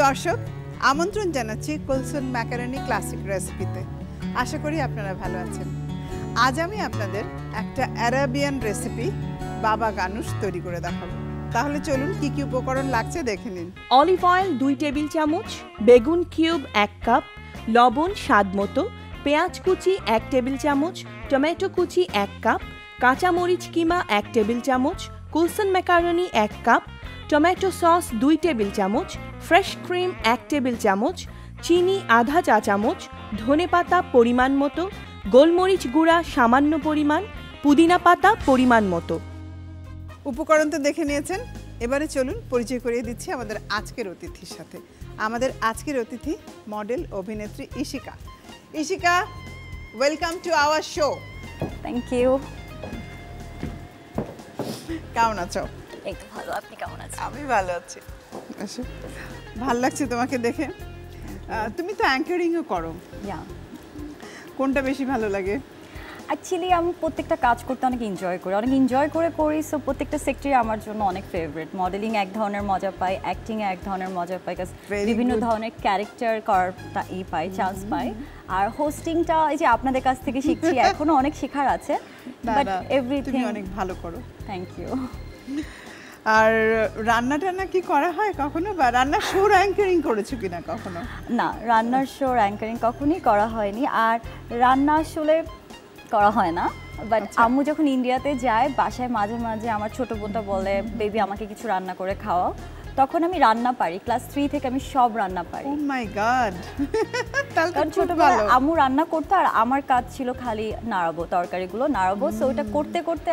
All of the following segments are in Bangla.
দর্শক, আমন্ত্রণ জানাচ্ছি কুলসুন ম্যাকারনি ক্লাসিক রেসিপিতে। আশা করি আপনারা ভালো আছেন। আজ আমি আপনাদের একটা অ্যারাবিয়ান রেসিপি বাবা গানুশ তৈরি করে দেখাবো। তাহলে চলুন কি কি উপকরণ লাগছে দেখে নিন। অলিভ অয়েল 2 টেবিল চামচ, বেগুন কিউব 1 কাপ, লবণ স্বাদ মতো, পেঁয়াজ কুচি 1 টেবিল চামচ, টমেটো কুচি 1 কাপ, কাঁচা মরিচ কিমা 1 টেবিল চামচ, কুলসুন ম্যাকারনি 1 কাপ, টমেটো সস 2 টেবিল চামচ, ফ্রেশ ক্রিম 1 টেবিল চামচ, চিনি আধা চা চামচ, ধনেপাতা পরিমাণ মতো, গোলমরিচ গুঁড়া সামান্য পরিমাণ, পুদিনা পাতা পরিমাণ মতো। উপকরণ তো দেখে নিয়েছেন, এবারে চলুন পরিচয় করিয়ে দিচ্ছি আমাদের আজকের অতিথির সাথে। আমাদের আজকের অতিথি মডেল অভিনেত্রী Ishika. Ishika, welcome to our show. Thank you. কেমন আছো? এই তো ভালো, আপনি কেমন আছেন? আমি ভালো আছি। আচ্ছা, ভালো লাগছে তোমাকে দেখে। তুমি তো অ্যাঙ্কারিংও করো, ইয়া, কোনটা বেশি ভালো লাগে? অ্যাকচুয়ালি আমি প্রত্যেকটা কাজ করতে অনেক এনজয় করে করি, সো প্রত্যেকটা সেক্টরে আমার জন্য অনেক ফেভারিট। মডেলিং এক ধরনের মজা পাই, অ্যাক্টিংয়ে এক ধরনের মজা পাই, বিভিন্ন ধরনের ক্যারেক্টার করাটা পাই, চান্স পাই। আর হোস্টিংটা এই যে আপনাদের কাছ থেকে শিখছি, এখনো অনেক শেখার আছে, বাট এভরিথিং তুমি অনেক ভালো করো। Thank you. আর রান্না টান্না কি করা হয় কখনো, বা রান্নার শো অ্যাঙ্কারিং করেছো কিনা কখনো? না, রান্নার শো অ্যাঙ্কারিং কখনোই করা হয়নি, আর রান্না আসলে করা হয় না। বাট আম্মু যখন ইন্ডিয়াতে যায়, বাসায় মাঝে মাঝে আমার ছোট বোনটা বলে, বেবি আমাকে কিছু রান্না করে খাওয়াও, তখন আমি রান্না পারি। ক্লাস 3 থেকে আমি সব রান্না পারি। ও মাই গড, কারণ ছোটবেলায় আম্মু রান্না করতো আর আমার কাজ ছিল খালি নাড়াবো, তরকারিগুলো নাড়াবো। সো ওটা করতে করতে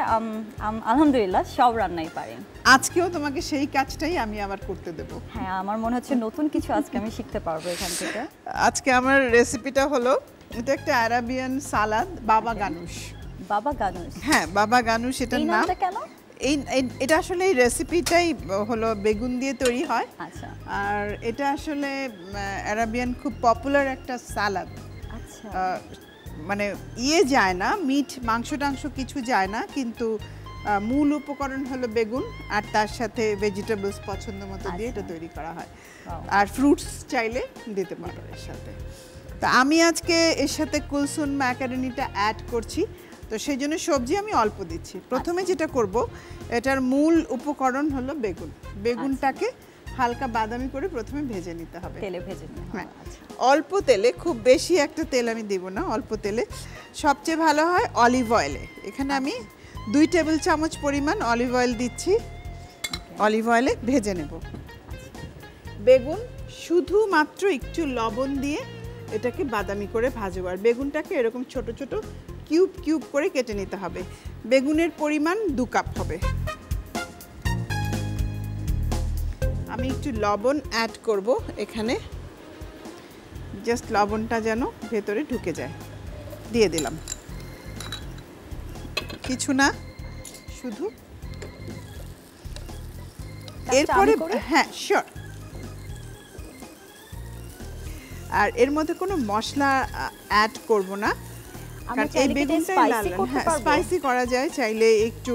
আলহামদুলিল্লাহ সব রান্নাই পারি। আজকেও তোমাকে সেই কাজটাই আমি আবার করতে দেব। হ্যাঁ, আমার মনে হচ্ছে নতুন কিছু আজকে আমি শিখতে পারবো এখান থেকে। আজকে আমার রেসিপিটা হলো, এটা একটা আরাবিয়ান সালাদ, বাবা গানুশ। বাবা গানুশ? হ্যাঁ, বাবা গানুশ এটার নাম। নামটা কেন? এটা আসলে এই রেসিপিটাই হলো বেগুন দিয়ে তৈরি হয়। আচ্ছা। আর এটা আসলে আরাবিয়ান খুব পপুলার একটা সালাদ। আচ্ছা। মানে যায় না, মিট মাংস টাংস কিছু যায় না, কিন্তু মূল উপকরণ হলো বেগুন, আর তার সাথে ভেজিটেবলস পছন্দ মতো দিয়ে এটা তৈরি করা হয়। আর ফ্রুটস চাইলে দিতে পারো এর সাথে। তো আমি আজকে এর সাথে কুলসুন ম্যাকারনিটা অ্যাড করছি, তো সেই জন্য সবজি আমি অল্প দিচ্ছি। প্রথমে যেটা করব, এটার মূল উপকরণ হলো বেগুন। বেগুনটাকে হালকা বাদামি করে প্রথমে ভেজে নিতে হবে, তেলে ভেজে নিতে হবে। হ্যাঁ, অল্প তেলে, খুব বেশি একটা তেল আমি দিব না, অল্প তেলে। সবচেয়ে ভালো হয় অলিভ অয়েলে। এখানে আমি 2 টেবিল চামচ পরিমাণ অলিভ অয়েল দিচ্ছি। অলিভ অয়েলে ভেজে নেব বেগুন, শুধুমাত্র একটু লবণ দিয়ে এটাকে বাদামি করে ভাজবো। আর বেগুনটাকে এরকম ছোট ছোট কিউব কিউব করে কেটে নিতে হবে। বেগুনের পরিমাণ 2 কাপ হবে। আমি একটু লবণ অ্যাড করব এখানে, জাস্ট লবণটা যেন ভেতরে ঢুকে যায়, দিয়ে দিলাম। কিছু না, শুধু এরপরে, হ্যাঁ শিওর। আর এর মধ্যে কোনো মশলা অ্যাড করব না, কারণ এই বেগুনটাই লাল। হ্যাঁ, স্পাইসি করা যায়, চাইলে একটু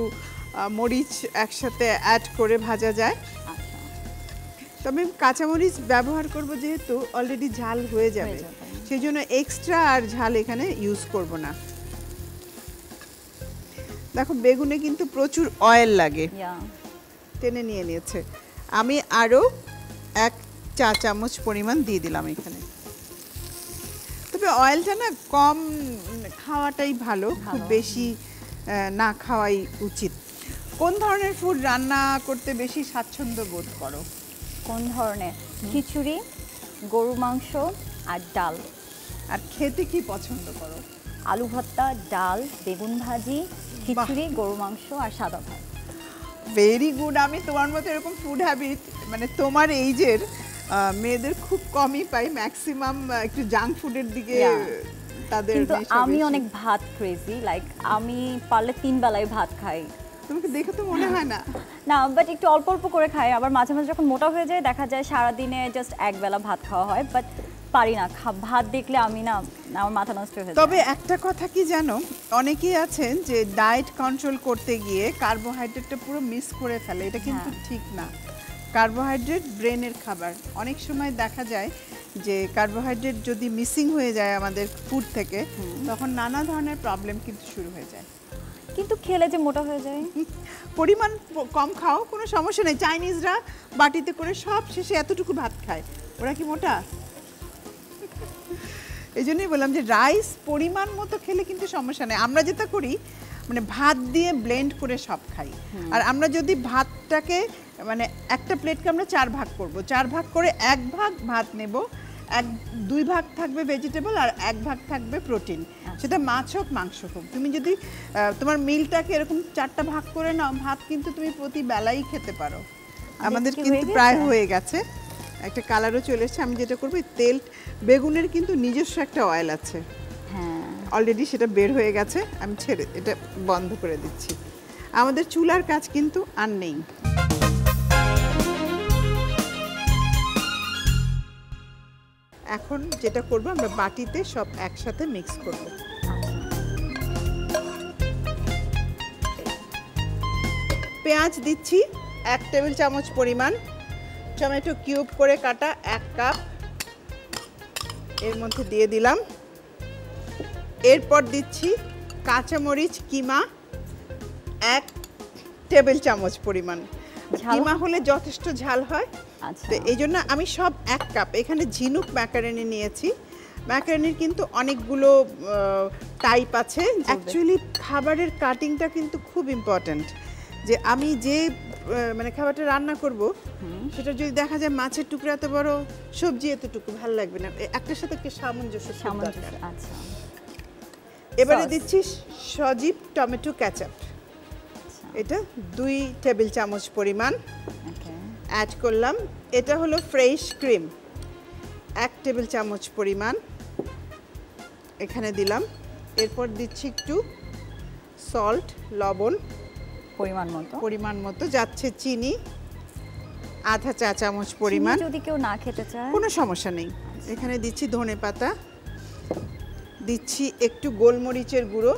মরিচ একসাথে অ্যাড করে ভাজা যায়। তবে কাঁচামরিচ ব্যবহার করব, যেহেতু অলরেডি ঝাল হয়ে যাবে, সেই জন্য এক্সট্রা আর ঝাল এখানে ইউজ করব না। দেখো, বেগুনে কিন্তু প্রচুর অয়েল লাগে, টেনে নিয়ে নিয়েছে। আমি আরও 1 চা চামচ পরিমাণ দিয়ে দিলাম এখানে। তবে অয়েলটা না কম খাওয়াটাই ভালো, খুব বেশি না খাওয়াই উচিত। কোন ধরনের ফুড রান্না করতে বেশি স্বাচ্ছন্দ্য বোধ করো? কোন ধরনের? খিচুড়ি, গরু মাংস আর ডাল। আর খেতে কি পছন্দ করো? আলু ভর্তা, ডাল, বেগুন ভাজি, খিচুড়ি, গরু মাংস আর সাদা ভাত। Very good. আমি তোমার মতো এরকম ফুড হ্যাবিট, মানে তোমার এইজের মেয়েদের খুব কমই পাই, ম্যাক্সিমাম একটু জাঙ্ক ফুডের দিকে তাদের। কিন্তু আমি অনেক ভাত ক্রেজি, লাইক আমি পারলে 3 বেলায় ভাত খাই। তোমাকে দেখে তো মনে হয় না। না, বাট একটু অল্প অল্প করে খাই। আবার মাঝে মাঝে যখন মোটা হয়ে যায়, দেখা যায় সারাদিনে জাস্ট 1 বেলা ভাত খাওয়া হয়, বাট পারি না, ভাত দেখলে আমি না, আমার মাথা নষ্ট হয়ে যায়। তবে একটা কথা কি জানো, অনেকেই আছেন যে ডায়েট কন্ট্রোল করতে গিয়ে কার্বোহাইড্রেটটা পুরো মিস করে ফেলে, এটা কিন্তু ঠিক না। কার্বোহাইড্রেট ব্রেনের খাবার। অনেক সময় দেখা যায় যে কার্বোহাইড্রেট যদি মিসিং হয়ে যায় আমাদের ফুড থেকে, তখন নানা ধরনের প্রবলেম কিন্তু শুরু হয়ে যায়। কিন্তু খেলে যে মোটা হয়ে যায়। পরিমাণ কম খাও, কোনো সমস্যা নেই। চাইনিজরা বাটিতে করে সব শেষে এতটুকু ভাত খায়, ওরা কি মোটা? এই জন্যই বললাম যে রাইস পরিমাণ মতো খেলে কিন্তু সমস্যা নেই। আমরা যেটা করি মানে ভাত দিয়ে ব্লেন্ড করে সব খাই। আর আমরা যদি ভাতটাকে মানে একটা প্লেটকে আমরা 4 ভাগ করব, 4 ভাগ করে 1 ভাগ ভাত নেব, 2 ভাগ থাকবে ভেজিটেবল আর 1 ভাগ থাকবে প্রোটিন। সেটা মাছ হোক মাংস হোক। তুমি যদি তোমার মিলটাকে এরকম 4টা ভাগ করে নাও, ভাত কিন্তু তুমি প্রতি বেলাই খেতে পারো। আমাদের কিন্তু প্রায় হয়ে গেছে, একটা কালারও চলে এসেছে। আমি যেটা করবো, তেল বেগুনের কিন্তু নিজস্ব একটা অয়েল আছে, অলরেডি সেটা বের হয়ে গেছে। আমি ছেড়ে এটা বন্ধ করে দিচ্ছি। আমাদের চুলার কাজ কিন্তু আর নেই। এখন যেটা করব, আমরা বাটিতে সব একসাথে মিক্স করব। পেঁয়াজ দিচ্ছি 1 টেবিল চামচ পরিমাণ, টমেটো কিউব করে কাটা 1 কাপ এর মধ্যে দিয়ে দিলাম। এরপর দিচ্ছি কাঁচামরিচ কিমা 1 টেবিল চামচ পরিমাণ। কিমা হলে যথেষ্ট ঝাল হয়, তো এই জন্য আমি সব 1 কাপ। এখানে ঝিনুক ম্যাকারনি নিয়েছি। ম্যাকারনির কিন্তু অনেকগুলো টাইপ আছে। অ্যাকচুয়ালি খাবারের কাটিংটা কিন্তু খুব ইম্পর্ট্যান্ট। যে আমি যে মানে খাবারটা রান্না করব, সেটা যদি দেখা যায় মাছের টুকরা এত বড়, সবজি এতটুকু, ভালো লাগবে না। একটার সাথে একটা সামঞ্জস্য দরকার। আচ্ছা, এবারে দিচ্ছি সজীব টমেটো কেচাপ, এটা 2 টেবিল চামচ পরিমাণ অ্যাড করলাম। এটা হলো ফ্রেশ ক্রিম 1 টেবিল চামচ পরিমাণ এখানে দিলাম। এরপর দিচ্ছি একটু সল্ট, লবণ পরিমাণ মতো যাচ্ছে। চিনি আধা চা চামচ পরিমাণ। যদি কেউ না খেতে চায় কোনো সমস্যা নেই। এখানে দিচ্ছি ধনেপাতা, দিচ্ছি একটু গোলমরিচের গুঁড়ো,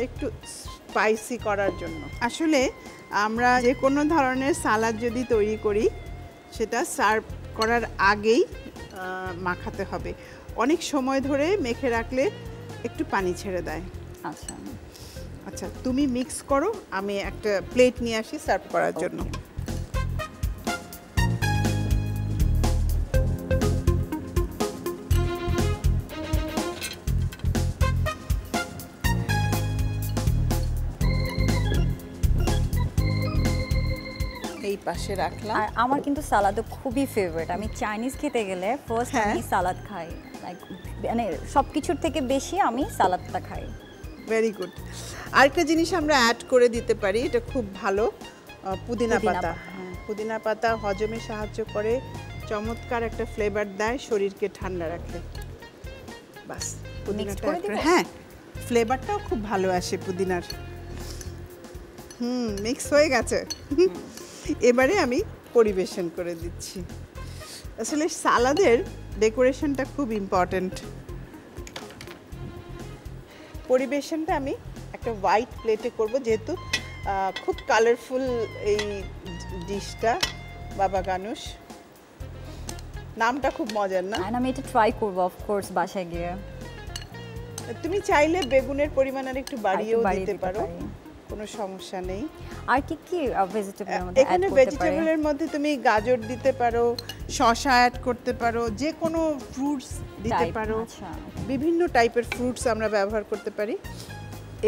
একটু স্পাইসি করার জন্য। আসলে আমরা যে কোনো ধরনের সালাদ যদি তৈরি করি, সেটা সার্ভ করার আগেই মাখাতে হবে। অনেক সময় ধরে মেখে রাখলে একটু পানি ছেড়ে দেয়। আচ্ছা, তুমি মিক্স করো, আমি একটা প্লেট নিয়ে আসি সার্ভ করার জন্য। এই পাশে রাখলাম। আর আমার কিন্তু সালাদও খুবই ফেভারিট। আমি চাইনিজ খেতে গেলে ফার্স্ট আমি সালাদ খাই, লাইক মানে সবকিছুর থেকে বেশি আমি সালাদটা খাই। Very good. আরেকটা জিনিস আমরা অ্যাড করে দিতে পারি, এটা খুব ভালো, পুদিনা পাতা। পুদিনা পাতা হজমে সাহায্য করে, চমৎকার একটা ফ্লেভার দেয়, শরীরকে ঠান্ডা রাখে। বাস, পুদিনাটা হ্যাঁ, ফ্লেভারটাও খুব ভালো আসে পুদিনার। মিক্স হয়ে গেছে। এবারে আমি পরিবেশন করে দিচ্ছি। আসলে সালাদের ডেকোরেশনটা খুব ইম্পর্ট্যান্ট। পরিবেশনটা আমি একটা হোয়াইট প্লেটে করব, যেহেতু খুব কালারফুল এই ডিশটা। বাবা গানুশ, নামটা খুব মজার না? আমি এটা ট্রাই করব অফ কোর্স বাসায় গিয়ে। তুমি চাইলে বেগুনের পরিমাণ আর একটু বাড়িয়েও দিতে পারো, কোনো সমস্যা নেই। আর কি কি ভেজিটেবলের মধ্যে এখানে ভেজিটেবলের মধ্যে তুমি গাজর দিতে পারো, শসা অ্যাড করতে পারো, যে কোনো ফ্রুটস দিতে পারো। বিভিন্ন টাইপের ফ্রুটস আমরা ব্যবহার করতে পারি।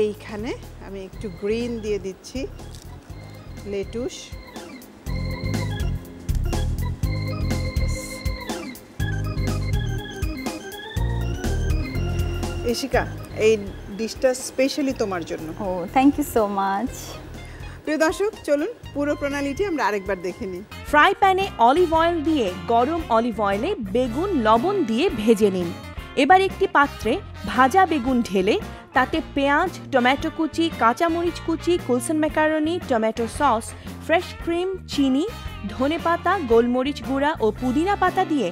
এইখানে আমি একটু গ্রিন দিয়ে দিচ্ছি, লেটুস। ইশিকা, এই ডিশটা স্পেশালি তোমার জন্য। ও, থ্যাংক ইউ সো মাচ। প্রিয় দর্শক, চলুন পুরো প্রণালীটি আমরা আরেকবার দেখে নিই। ফ্রাই প্যানে অলিভ অয়েল দিয়ে গরম অলিভ অয়েলে বেগুন লবণ দিয়ে ভেজে নিন। এবার একটি পাত্রে ভাজা বেগুন ঢেলে তাতে পেঁয়াজ, টমেটো কুচি, কাঁচামরিচ কুচি, কুলসন macaroni, tomato sauce, fresh cream, চিনি, ধনেপাতা, গোলমরিচ গুঁড়া ও পুদিনা পাতা দিয়ে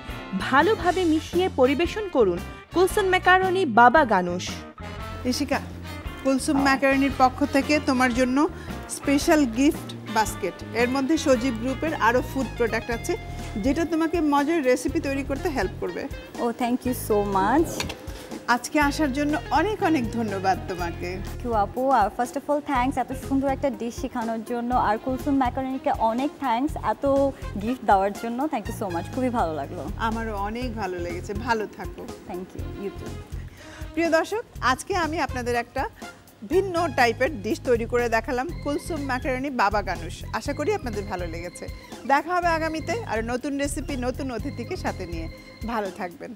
ভালোভাবে মিশিয়ে পরিবেশন করুন কুলসন ম্যাকারনি বাবা গানুশ। ইশিকা, কুলসুম ম্যাকারনির পক্ষ থেকে তোমার জন্য স্পেশাল গিফট বাস্কেট। এর মধ্যে সজীব গ্রুপের আরও ফুড প্রোডাক্ট আছে যেটা তোমাকে মজার রেসিপি তৈরি করতে হেল্প করবে। ও থ্যাংক ইউ সো মাচ। আজকে আসার জন্য অনেক অনেক ধন্যবাদ তোমাকে। কিউ আপু, ফার্স্ট অফ অল থ্যাঙ্কস এত সুন্দর একটা ডিশ শেখানোর জন্য, আর কুলসুম ম্যাকারনিকে অনেক থ্যাঙ্কস এত গিফট দেওয়ার জন্য। থ্যাংক ইউ সো মাচ, খুবই ভালো লাগলো। আমারও অনেক ভালো লেগেছে, ভালো থাকো। Thank you, you too. প্রিয় দর্শক, আজকে আমি আপনাদের একটা ভিন্ন টাইপের ডিশ তৈরি করে দেখালাম, কুলসুম ম্যাকারনি বাবা গানুশ। আশা করি আপনাদের ভালো লেগেছে। দেখা হবে আগামীতে আর নতুন রেসিপি, নতুন অতিথিকে সাথে নিয়ে। ভালো থাকবেন।